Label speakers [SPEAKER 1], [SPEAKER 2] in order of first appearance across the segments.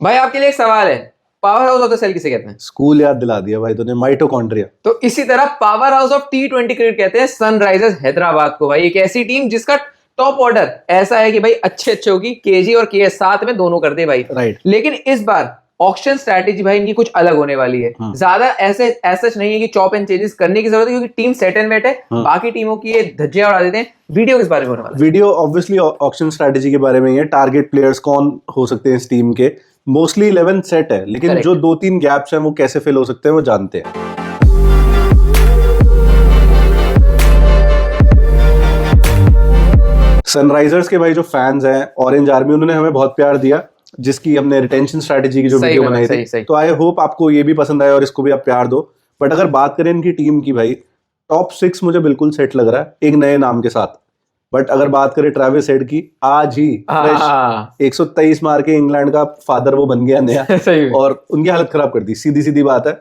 [SPEAKER 1] भाई आपके लिए एक सवाल है, power house of the cell किसे कहते हैं?
[SPEAKER 2] स्कूल याद दिला दिया भाई तूने, माइटोकॉन्ड्रिया।
[SPEAKER 1] तो इसी तरह power house of T20 cricket कहते हैं सनराइजर्स हैदराबाद को। भाई एक ऐसी टीम जिसका टॉप ऑर्डर ऐसा है कि भाई अच्छे अच्छे होगी, केजी और केएस साथ में दोनों कर दे भाई।
[SPEAKER 2] राइट।
[SPEAKER 1] लेकिन इस बार ऑक्शन स्ट्रैटेजी भाई इनकी कुछ अलग होने वाली है। ज्यादा ऐसे ऐसा नहीं है कि चॉप एंड चेंजेस करने की जरूरत है, क्योंकि टीम सेट एंड वेट है। बाकी टीमों की ये धज्जियां उड़ा देते हैं। वीडियो किस बारे में होने वाला है?
[SPEAKER 2] वीडियो ऑब्वियसली ऑक्शन स्ट्रैटेजी के बारे में ही है। टारगेट प्लेयर्स कौन हो सकते हैं इस टीम के। मोस्टली 11 सेट है, लेकिन
[SPEAKER 1] Correct.
[SPEAKER 2] जो 2-3 गैप्स हैं वो कैसे फिल हो सकते हैं वो जानते हैं। सनराइजर्स के भाई जो फैंस हैं, ऑरेंज आर्मी, उन्होंने हमें बहुत प्यार दिया, जिसकी हमने रिटेंशन स्ट्रैटेजी की जो वीडियो बनाई थी। तो आई होप आपको ये भी पसंद आया और इसको भी आप प्यार दो। बट अगर बात करें इनकी टीम की भाई, टॉप 6 मुझे बिल्कुल सेट लग रहा है एक नए नाम के साथ। बट अगर बात करें ट्रेविस हेड की, आज ही फ्रेश 123 मार के इंग्लैंड का फादर वो बन गया नया और उनकी हालत खराब कर दी। सीधी सीधी बात है।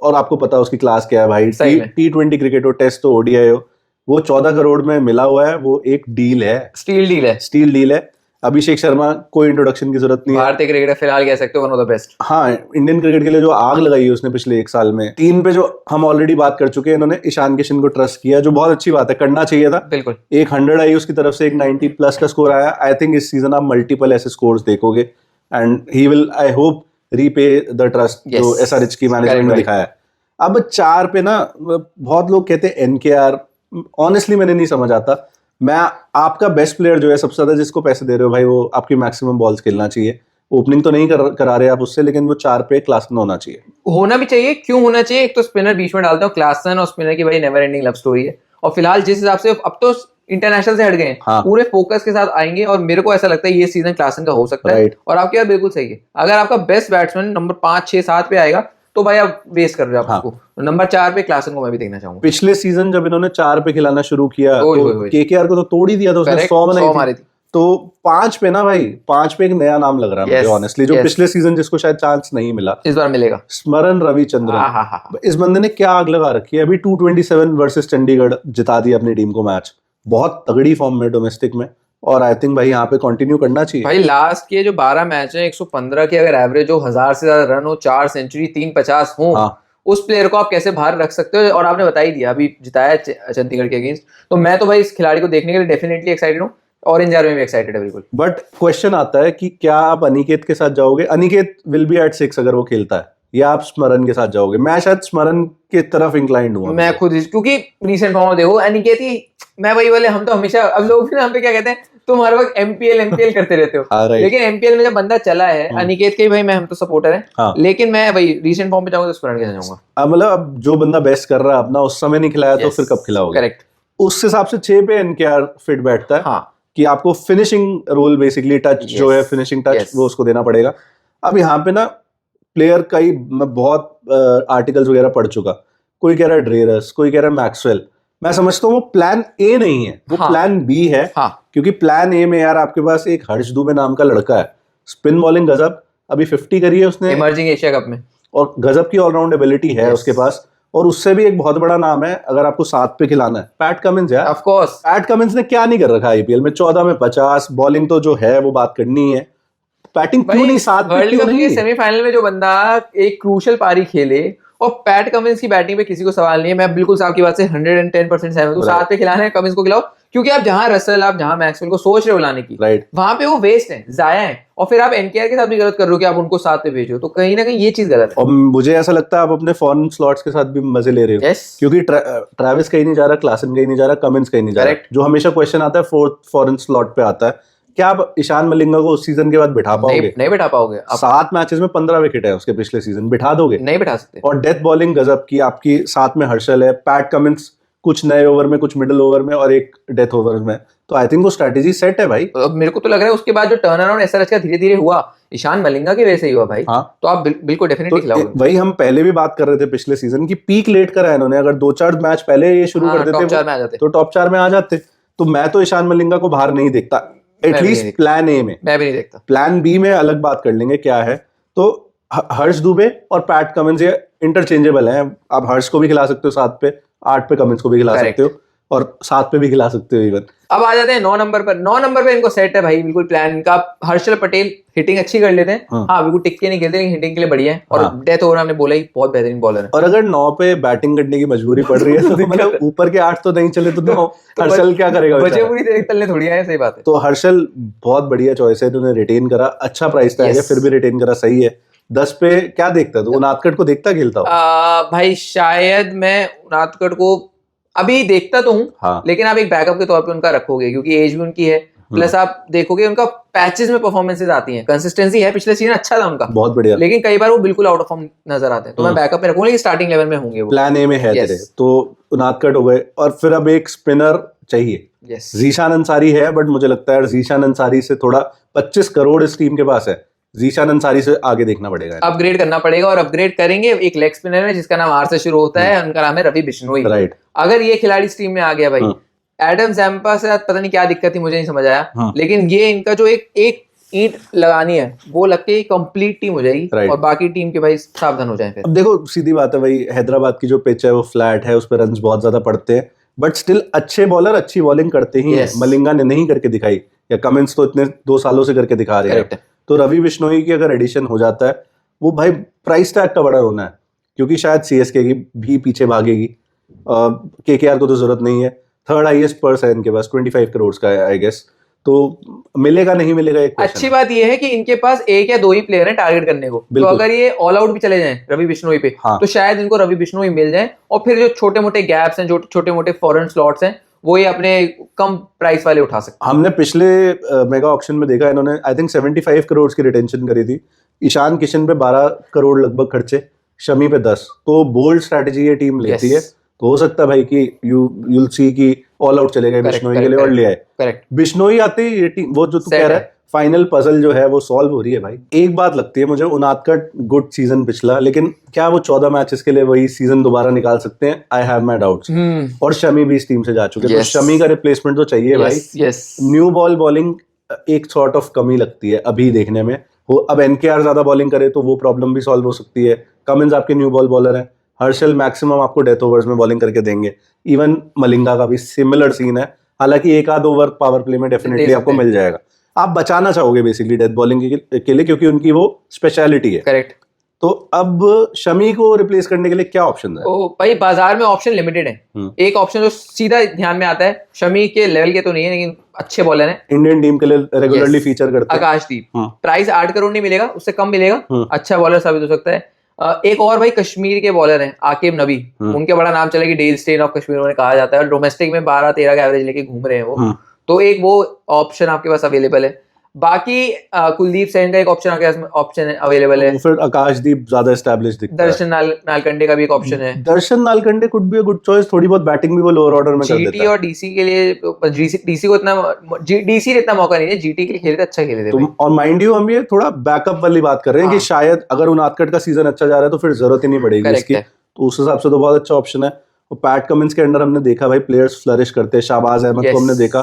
[SPEAKER 2] और आपको पता है उसकी क्लास क्या है भाई। T20 क्रिकेट हो, टेस्ट हो, ओडीआई हो, वो 14 करोड़ में मिला हुआ है। वो एक डील है, स्टील डील है। अभिषेक शर्मा कोई इंट्रोडक्शन की जरूरत नहीं है।
[SPEAKER 1] भारतीय क्रिकेटर फिलहाल कह सकते हो वन ऑफ द बेस्ट।
[SPEAKER 2] हाँ, इंडियन क्रिकेट के लिए जो आग लगाई है उसने पिछले 1 साल में। 3 पे जो हम ऑलरेडी बात कर चुके हैं, इन्होंने ईशान किशन को ट्रस्ट किया, जो बहुत अच्छी बात है, करना चाहिए था।
[SPEAKER 1] बिल्कुल।
[SPEAKER 2] एक 100 आई उसकी तरफ से, एक 90 प्लस का स्कोर आया। आई थिंक इस सीजन आप मल्टीपल ऐसे स्कोर्स देखोगे and he will, I hope, repay the trust जो SRH की मैनेजमेंट ने दिखाया है। अब 4 पे ना बहुत लोग कहते हैं NKR, ऑनेस्टली मैंने नहीं समझ आता। मैं आपका बेस्ट प्लेयर जो है, सबसे ज्यादा जिसको पैसे दे रहे हो भाई, वो आपकी मैक्सिमम बॉल्स खेलना चाहिए। ओपनिंग तो नहीं करा रहे आप उससे, लेकिन वो 4 पे क्लास में होना चाहिए।
[SPEAKER 1] होना भी चाहिए। क्यों होना चाहिए? एक तो स्पिनर बीच में डालते हो, क्लासन और स्पिनर की भाई नेवर एंडिंग लव स्टोरी है। और फिलहाल जिस हिसाब से अब तो इंटरनेशनल से हट गए, पूरे फोकस के साथ आएंगे और मेरे को ऐसा लगता है ये सीजन क्लासन का हो सकता है। और आपकी बात बिल्कुल सही है। अगर आपका बेस्ट बैट्समैन नंबर 5, 6, 7 पे आएगा तो भाई आप वेस्ट कर रहे हो आपको। नंबर 4 पे क्लासन को मैं भी देखना चाहूंगा।
[SPEAKER 2] पिछले सीजन जब इन्होंने 4 पे खिलाना शुरू किया तो KKR को तो तोड़ ही दिया था उसने, 100 बनाई थी। तो 5 पे ना भाई, 5 पे एक नया नाम लग रहा है मुझे ऑनेस्टली, जो पिछले सीजन जिसको शायद चांस नहीं मिला,
[SPEAKER 1] इस बार मिलेगा।
[SPEAKER 2] स्मरण रविचंद्रन। इस बंदे ने क्या आग लगा रखी है। अभी 227 वर्सेस चंडीगढ़ जिता दी अपनी टीम को मैच। बहुत तगड़ी फॉर्म में डोमेस्टिक में, और आई थिंक भाई यहाँ पे कंटिन्यू करना चाहिए।
[SPEAKER 1] भाई लास्ट के जो 12 मैच हैं, 115 की अगर एवरेज हो, 1000 से ज्यादा रन हो, 4 सेंचुरी, 350 हो, उस प्लेयर को आप कैसे बाहर रख सकते हो? और आपने बता ही दिया अभी जिताया चंडीगढ़ के अगेंस्ट। तो मैं तो भाई इस खिलाड़ी को देखने के लिए डेफिनेटली एक्साइटेड हूँ। ऑरेंज आर्मी में भी एक्साइटेड है बिल्कुल।
[SPEAKER 2] बट क्वेश्चन आता है कि क्या आप अनिकेत के साथ जाओगे? अनिकेत विल बी एट 6 अगर वो खेलता है, या आप स्मरण के साथ जाओगे? मैं शायद स्मरण की तरफ इंक्लाइंड हूँ
[SPEAKER 1] मैं खुद, क्योंकि रीसेंट फॉर्म देखो अनिकेत ही, मैं वही बोले, हम तो हमेशा, अब लोग भी हम पे क्या कहते हैं, तुम हर वक्त MPL करते रहते हो। लेकिन MPL में जब बंदा चला है अनिकेत के, भाई मैं, हम तो सपोर्टर हैं। लेकिन मैं भाई रीसेंट फॉर्म पे जाऊंगा तो स्मरण के साथ जाऊंगा।
[SPEAKER 2] मतलब अब जो बंदा बेस्ट कर रहा है अपना, उस समय नहीं खिलाया तो फिर कब खिलाओगे?
[SPEAKER 1] करेक्ट।
[SPEAKER 2] उस हिसाब से 6 पे NKR फिट बैठता है। कि आपको फिनिशिंग रोल, बेसिकली टच जो है, फिनिशिंग टच वो उसको देना पड़ेगा। अब यहाँ पे ना प्लेयर का ही मैं बहुत आर्टिकल्स वगैरह पढ़ चुका। कोई कह रहा है ड्रेरस, कोई कह रहा है मैक्सवेल। मैं समझता हूँ वो प्लान A नहीं है, वो प्लान B है। क्योंकि प्लान A में यार आपके पास एक हर्ष दुबे नाम का लड़का है, स्पिन बॉलिंग गजब, अभी 50 करी है उसने
[SPEAKER 1] इमर्जिंग एशिया कप में, और
[SPEAKER 2] गजब की ऑलराउंड एबिलिटी है उसके पास। और उससे भी एक बहुत बड़ा नाम है अगर आपको 7 पे खिलाना है, पैट कमिंस यार।
[SPEAKER 1] Of course.
[SPEAKER 2] पैट कमिंस ने क्या नहीं कर रखा IPL में? 14 में 50, बॉलिंग तो जो है वो बात करनी है। बैटिंग क्यों नहीं 7 पे?
[SPEAKER 1] वर्ल्ड कप के सेमीफाइनल में जो बंदा एक क्रूशियल पारी खेले, और पैट कमिंस की बैटिंग पे किसी को सवाल नहीं है। मैं बिल्कुल आपकी बात से 110% सहमत हूं। 7 पे खिलाना है, कमिंस को खिलाओ। क्योंकि आप जहां रसल, आप जहां मैक्सवेल को सोच रहे हो लाने की, वहां पे वो वेस्ट है, जाया है। और फिर आप NKR के साथ भी गलत कर रहे हो कि आप उनको 7 पे भेजो, तो कहीं ना कहीं ये चीज गलत है।
[SPEAKER 2] और मुझे ऐसा लगता है आप अपने फॉरेन स्लॉट्स के साथ भी मजे ले रहे हो। क्योंकि ट्रेविस कहीं नहीं जा रहा, क्लासन कहीं नहीं जा रहा, कमिंस कहीं नहीं जा रहा। जो हमेशा क्वेश्चन आता है 4th फॉरेन स्लॉट पे आता है, क्या आप ईशान मलिंगा को उस सीजन के बाद बिठा पाओगे?
[SPEAKER 1] नहीं बिठा पाओगे।
[SPEAKER 2] 7 मैचेस में 15 विकेट है उसके पिछले सीजन, बिठा दोगे?
[SPEAKER 1] नहीं बिठा सकते।
[SPEAKER 2] और डेथ बॉलिंग गजब की आपकी, साथ में हर्षल है, पैट कमिंस कुछ नए ओवर में, कुछ मिडिल ओवर में, और एक डेथ ओवर में। तो आई थिंक वो स्ट्रेटेजी सेट है भाई।
[SPEAKER 1] तो मेरे को तो लग रहा है उसके बाद जो टर्न अराउंड SRH का धीरे धीरे हुआ, ईशान मलिंगा की वजह से ही हुआ भाई। तो आप बिल्कुल डेफिनेटली खिलाओगे।
[SPEAKER 2] वही हम पहले भी बात कर रहे थे पिछले सीजन की, पीक लेट करा है इन्होंने। अगर 2-4 मैच पहले ये शुरू कर देते तो टॉप 4 में आ जाते। तो मैं तो ईशान मलिंगा को बाहर नहीं देखता, एटलीस्ट प्लान A में।
[SPEAKER 1] मैं भी नहीं देखता।
[SPEAKER 2] प्लान B में अलग बात कर लेंगे क्या है। तो हर्ष दुबे और पैट कमिंस ये इंटरचेंजेबल हैं। आप हर्ष को भी खिला सकते हो 7 पे, 8 पे कमिंस को भी खिला सकते हो। और 7 पे भी खिला सकते हो इवन।
[SPEAKER 1] अब आ जाते हैं 9 नंबर पर। 9 नंबर पे इनको सेट है भाई बिल्कुल प्लान इनका। हर्षल पटेल हिटिंग अच्छी कर लेते हैं, हाँ बिल्कुल टिक के नहीं खेलते लेकिन हिटिंग के लिए बढ़िया है, और डेथ ओवर हमने बोला ही बहुत बेहतरीन बॉलर है।
[SPEAKER 2] और अगर 9 पे बैटिंग करने की मजबूरी पड़ रही है तो मतलब ऊपर के 8 तो नहीं चले तो हर्षल क्या करेगा?
[SPEAKER 1] बचे पूरी देर तलने थोड़ी आए, सही बात है।
[SPEAKER 2] तो हर्षल बहुत बढ़िया चॉइस है, इन्होंने रिटेन करा, अच्छा प्राइस था फिर भी रिटेन करा, सही है। 10 पे क्या देखता तू? उनादकट को देखता खेलता हो?
[SPEAKER 1] भाई शायद मैं उनादकट को अभी देखता तो हूँ, हाँ। लेकिन आप एक बैकअप के तौर पे उनका रखोगे क्योंकि एज भी उनकी है, प्लस आप देखोगे उनका पैचेस में परफॉर्मेंसेस आती हैं, कंसिस्टेंसी है, पिछले सीजन अच्छा था उनका बहुत बढ़िया, लेकिन कई बार वो बिल्कुल आउट ऑफ फॉर्म नजर आते हैं, तो मैं बैकअप में रखूंगा, लेकिन स्टार्टिंग लेवल में होंगे वो। प्लान ए में है तेरे
[SPEAKER 2] तो उनादकट हो गए, और फिर अब एक स्पिनर चाहिए। जीशान अंसारी है, बट मुझे लगता है जीशान अंसारी से थोड़ा 25 करोड़ इस टीम के पास है, जीशान अंसारी से आगे देखना पड़ेगा, अपग्रेड
[SPEAKER 1] करना पड़ेगा, और अपग्रेड करेंगे। एक लेग स्पिनर है जिसका नाम आर से शुरू होता है, उनका नाम है रवि बिश्नोई, राइट। अगर ये खिलाड़ी इस टीम में आ गया भाई, एडम जैम्पा से पता नहीं क्या दिक्कत थी, मुझे नहीं समझ आया, लेकिन ये इनका जो एक ईंट लगानी है वो लग के कंप्लीट टीम हो जाएगी, और बाकी टीम के भाई सावधान हो जाए। फिर
[SPEAKER 2] अब देखो सीधी बात है भाई, हैदराबाद की जो पिच है वो फ्लैट है, उस पर रन्स बहुत ज्यादा पड़ते हैं, बट स्टिल अच्छे बॉलर अच्छी बॉलिंग करते ही हैं। मलिंगा ने नहीं करके दिखाई, या कमिंस तो इतने 2 सालों से करके दिखा रहे हैं, तो रवि बिश्नोई की अगर एडिशन हो जाता है, वो भाई प्राइस टैग का बड़ा रोना है, क्योंकि शायद सीएसके की भी पीछे भागेगी, केकेआर को तो जरूरत नहीं है, थर्ड हाईएस्ट पर्स है इनके पास 25 करोड़ का है आई गेस, तो मिलेगा नहीं मिलेगा एक
[SPEAKER 1] अच्छी बात ये है कि इनके पास 1 या 2 ही प्लेयर हैं टारगेट करने को, तो अगर ये ऑल आउट भी चले जाएं रवि बिश्नोई पे, हाँ। तो शायद इनको रवि बिश्नोई मिल जाए, और फिर जो छोटे मोटे गैप्स हैं, जो छोटे मोटे फॉरेन स्लॉट्स हैं, वो ये अपने कम प्राइस वाले उठा सकते हैं।
[SPEAKER 2] हमने पिछले मेगा ऑक्शन में देखा, इन्होंने आई थिंक 75 करोड़ की रिटेंशन करी थी, ईशान किशन पे 12 करोड़ लगभग खर्चे, शमी पे 10, तो बोल्ड स्ट्रैटेजी ये टीम लेती है, तो हो सकता है भाई कि you'll see कि ऑल आउट चले गए बिश्नोई के लिए और ले आए। करेक्ट, बिश्नोई आते ही ये टीम, वो जो तू कह रहा है फाइनल पजल जो है वो सॉल्व हो रही है भाई। एक बात लगती है मुझे, उनादकट गुड सीजन पिछला, लेकिन क्या वो 14 मैचेस के लिए वही सीजन दोबारा निकाल सकते हैं? I have my doubts. और शमी भी इस टीम से जा चुके हैं, तो शमी का रिप्लेसमेंट तो चाहिए भाई। न्यू बॉल बॉलिंग एक सॉर्ट ऑफ कमी लगती है अभी देखने में, वो अब एनकेआर ज्यादा बॉलिंग करे तो वो प्रॉब्लम भी सॉल्व हो सकती है। कमिंस आपके न्यू बॉल बॉलर है, हर्षल मैक्सिमम आपको डेथ ओवर्स में बॉलिंग करके देंगे, इवन मलिंगा का भी सिमिलर सीन है, हालांकि 1-2 ओवर पावर प्ले में डेफिनेटली आपको मिल जाएगा। आप बचाना चाहोगे बेसिकली डेथ बॉलिंग के लिए, क्योंकि उनकी वो स्पेशलिटी है। करेक्ट। तो अब शमी को रिप्लेस करने के लिए क्या ऑप्शन है?
[SPEAKER 1] भाई बाजार में ऑप्शन लिमिटेड है। एक ऑप्शन जो सीधा ध्यान में आता है, शमी के लेवल के तो नहीं है लेकिन अच्छे बॉलर हैं,
[SPEAKER 2] इंडियन टीम के लिए रेगुलरली फीचर करते हैं,
[SPEAKER 1] आकाशदीप। प्राइस 8 करोड़ नहीं मिलेगा, उससे कम मिलेगा, अच्छा बॉलर साबित हो सकता है। एक और भाई कश्मीर के बॉलर हैं आकिब नबी, उनके बड़ा नाम चला कि डेल स्टेन ऑफ कश्मीर उन्हें कहा जाता है, डोमेस्टिक में 12-13 का एवरेज लेके घूम रहे हैं वो, तो एक वो ऑप्शन आपके पास अवेलेबल है। बाकी कुलदीप सेन का एक ऑप्शन अवेलेबल है,
[SPEAKER 2] फिर आकाशदीप ज्यादा एस्टैब्लिश्ड दिखता है।
[SPEAKER 1] दर्शन नालकंडे का भी एक ऑप्शन है।
[SPEAKER 2] Darshan Nalkande could be a good choice, थोड़ी बहुत बैटिंग भी वो लोअर ऑर्डर में कर देता है।
[SPEAKER 1] जीटी और डीसी के लिए, डीसी को इतना मौका नहीं है, जीटी के लिए खेले तो अच्छा खेले थे।
[SPEAKER 2] और माइंड यू हम ये थोड़ा बैकअप वाली बात कर रहे हैं कि शायद अगर उनादकट का सीजन अच्छा जा रहा है तो फिर जरूरत ही नहीं पड़ेगी इसकी, तो उस हिसाब से तो बहुत अच्छा ऑप्शन है। और पैट कमिंस के अंडर हमने देखा भाई प्लेयर्स फ्लरिश करते हैं, शाहबाज अहमद को हमने देखा,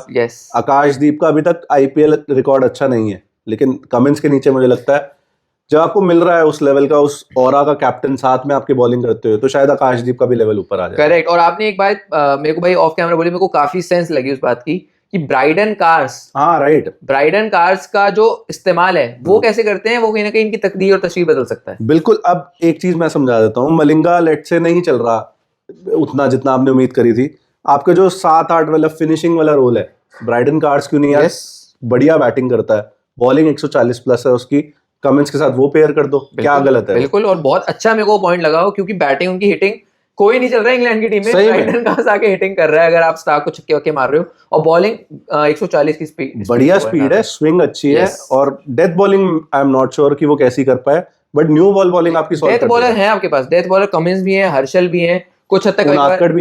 [SPEAKER 2] आकाशदीप का अभी तक आईपीएल रिकॉर्ड अच्छा नहीं है, लेकिन कमिंस के नीचे मुझे लगता है जब आपको मिल रहा है उस लेवल का, उस ऑरा का कैप्टन साथ में आपके बॉलिंग करते हुए, तो शायद आकाशदीप का भी लेवल ऊपर आ जाए।
[SPEAKER 1] करेक्ट। और आपने एक बात मेरे को भाई ऑफ कैमरा बोली, मेरे को काफी सेंस लगी उस बात की कि ब्राइडन कार्स,
[SPEAKER 2] हाँ राइट,
[SPEAKER 1] ब्राइडन कार्स का जो इस्तेमाल है वो कैसे करते हैं, वो कहीं ना कहीं इनकी तकदीर और तस्वीर बदल सकता है।
[SPEAKER 2] बिल्कुल। अब एक चीज मैं समझा देता हूँ, मलिंगा लेट से नहीं चल रहा उतना जितना आपने उम्मीद करी थी, आपका जो 7-8 वाला फिनिशिंग वाला रोल है, ब्राइडन कार्स क्यों नहीं यार? बढ़िया बैटिंग करता है, बॉलिंग 140 प्लस है उसकी, कमिंस के साथ वो पेयर कर दो, क्या गलत है?
[SPEAKER 1] बिल्कुल। और बहुत अच्छा मेरे को पॉइंट लगा, क्योंकि बैटिंग उनकी, हिटिंग कोई नहीं चल रहा है इंग्लैंड की टीम में, ब्राइडन कार्स आके हिटिंग कर रहा है, अगर आप स्टार्क को छक्के वक्के मार रहे हो, और बॉलिंग 140 की स्पीड,
[SPEAKER 2] बढ़िया स्पीड है, स्विंग अच्छी है, और death bowling I am not sure कि वो कैसी कर पाए, बट न्यू बॉल बॉलिंग आपकी सॉल्व
[SPEAKER 1] डेथ बॉलर है आपके पास, डेथ बॉलर कमिंस भी है, हर्षल भी है, कुछ हद तक उनादकट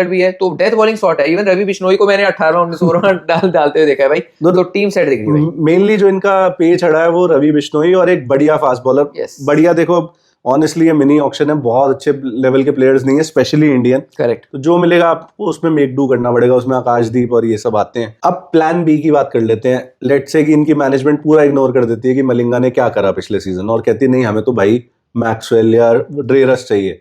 [SPEAKER 1] भी है, तो डेथ बॉलिंग शॉट है। इवन रवि बिश्नोई को मैंने 18-19 ओवर डालते हुए देखा है भाई, तो टीम सेट दिख रही है।
[SPEAKER 2] मेनली जो इनका पेज चढ़ा है वो रवि बिश्नोई और एक बढ़िया फास्ट बॉलर, बढ़िया। देखो ऑनेस्टली ये मिनी ऑक्शन है, बहुत अच्छे लेवल के प्लेयर्स नहीं है, स्पेशली इंडियन। करेक्ट। तो जो मिलेगा आपको उसमें मेक डू करना पड़ेगा, उसमें आकाशदीप और ये सब आते हैं। अब प्लान बी की बात कर लेते हैं। लेट्स से कि इनकी मैनेजमेंट पूरा इग्नोर कर देती है कि मलिंगा ने क्या करा पिछले सीजन, और कहती नहीं हमें तो भाई मैक्सवेल या ड्रेरस चाहिए,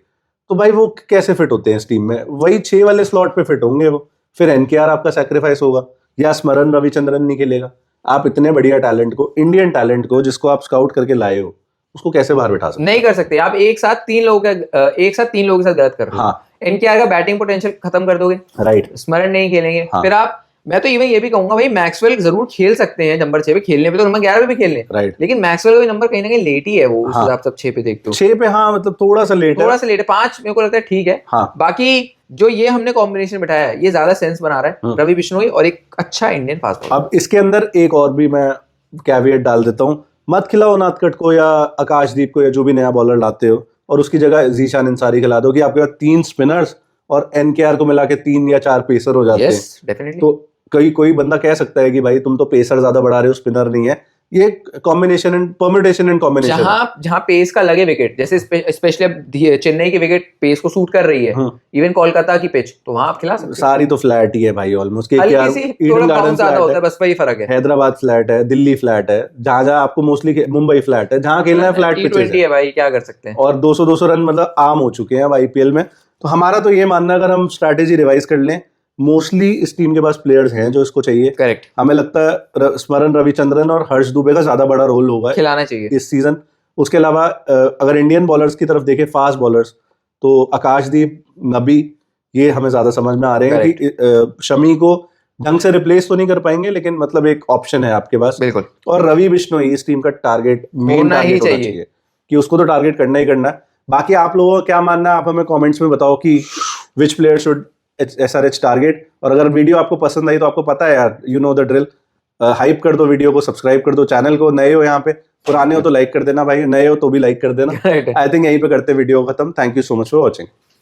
[SPEAKER 2] तो भाई वो कैसे फिट होते हैं इस टीम में? वही 6 वाले स्लॉट पे फिट होंगे वो, फिर एनकेआर आपका सैक्रिफाइस होगा, या स्मरण रविचंद्रन नहीं खेलेगा। आप इतने बढ़िया टैलेंट को, इंडियन टैलेंट को, जिसको आप स्काउट करके लाए हो, उसको कैसे बाहर बिठा सकते?
[SPEAKER 1] नहीं कर सकते आप। एक साथ तीन लोगों के साथ गलत कर रहे हो।
[SPEAKER 2] हाँ,
[SPEAKER 1] एनकेआर का बैटिंग पोटेंशियल खत्म कर दोगे,
[SPEAKER 2] राइट।
[SPEAKER 1] स्मरण नहीं खेलेंगे।
[SPEAKER 2] हाँ।
[SPEAKER 1] फिर आप, मैं तो इवन ये भी कहूंगा भाई, मैक्सवेल जरूर खेल सकते हैं नंबर 6 पे, खेलने पे तो नंबर 11 पे भी खेल लें,
[SPEAKER 2] राइट।
[SPEAKER 1] लेकिन मैक्सवेल का भी नंबर कहीं ना कहीं लेट ही है वो।
[SPEAKER 2] हाँ।
[SPEAKER 1] आप सब 6 पे देखते हो,
[SPEAKER 2] 6 पे, हाँ मतलब थोड़ा सा लेट है।
[SPEAKER 1] 5 मेरे को लगता है ठीक है।
[SPEAKER 2] हाँ।
[SPEAKER 1] बाकी जो ये हमने कॉम्बिनेशन बिठाया है, ये ज्यादा सेंस बना रहा है। रवि बिश्नोई और एक अच्छा इंडियन फास्ट बॉलर।
[SPEAKER 2] अब इसके अंदर एक और भी मैं कैविएट डाल देता हूँ, मत खिलाओ नाथकट को या आकाशदीप को या जो भी नया बॉलर लाते हो, और उसकी जगह जीशान अंसारी खिला दो, कि आपके पास 3 स्पिनर्स और एनकेआर को मिला के 3 या 4 पेसर हो जाते हैं। तो कोई बंदा कह सकता है कि भाई तुम तो पेसर ज्यादा बढ़ा रहे हो, स्पिनर नहीं है। ये combination and permutation and combination,
[SPEAKER 1] जहां पेस का लगे विकेट, जैसे स्पेशली अब चेन्नई की विकेट पेस को सूट कर रही है, इवन कोलकाता की पिच, तो वहां आप खिला सकते हैं।
[SPEAKER 2] सारी तो फ्लैट ही है भाई ऑलमोस्ट।
[SPEAKER 1] बस वही फर्क है।
[SPEAKER 2] हैदराबाद फ्लैट है, दिल्ली फ्लैट है, जहां आपको मोस्टली मुंबई फ्लैट है, जहां खेलना है फ्लैट पिचेस
[SPEAKER 1] है भाई, क्या कर सकते हैं।
[SPEAKER 2] और 200 रन मतलब आम हो चुके हैं अब आईपीएल में। तो हमारा तो ये मानना है, अगर हम स्ट्रैटेजी रिवाइज कर लें, मोस्टली इस टीम के पास प्लेयर्स हैं जो इसको चाहिए।
[SPEAKER 1] करेक्ट।
[SPEAKER 2] हमें लगता है स्मरण रविचंद्रन और हर्ष दुबे का ज्यादा बड़ा रोल होगा,
[SPEAKER 1] खिलाना चाहिए
[SPEAKER 2] इस सीजन। उसके अलावा अगर इंडियन बॉलर्स की तरफ देखें, फास्ट बॉलर्स, तो आकाशदीप, नबी, ये हमें ज्यादा समझ में आ रहे हैं कि शमी को ढंग से रिप्लेस तो नहीं कर पाएंगे, लेकिन मतलब एक ऑप्शन है आपके पास।
[SPEAKER 1] बिल्कुल।
[SPEAKER 2] और रवि बिश्नोई इस टीम का टारगेट, मेन टारगेट होना चाहिए कि उसको तो टारगेट करना ही करना है। बाकी आप लोगों का क्या मानना है, आप हमें कमेंट्स में बताओ कि विच प्लेयर शुड SRH टारगेट। और अगर वीडियो आपको पसंद आई तो आपको पता है यार, you know the drill, hype कर दो वीडियो को, सब्सक्राइब कर दो चैनल को। नए हो यहाँ पे, पुराने हो तो लाइक कर देना भाई, नए हो तो भी लाइक कर देना। आई थिंक यहीं पे करते वीडियो खत्म। Thank you so much for watching.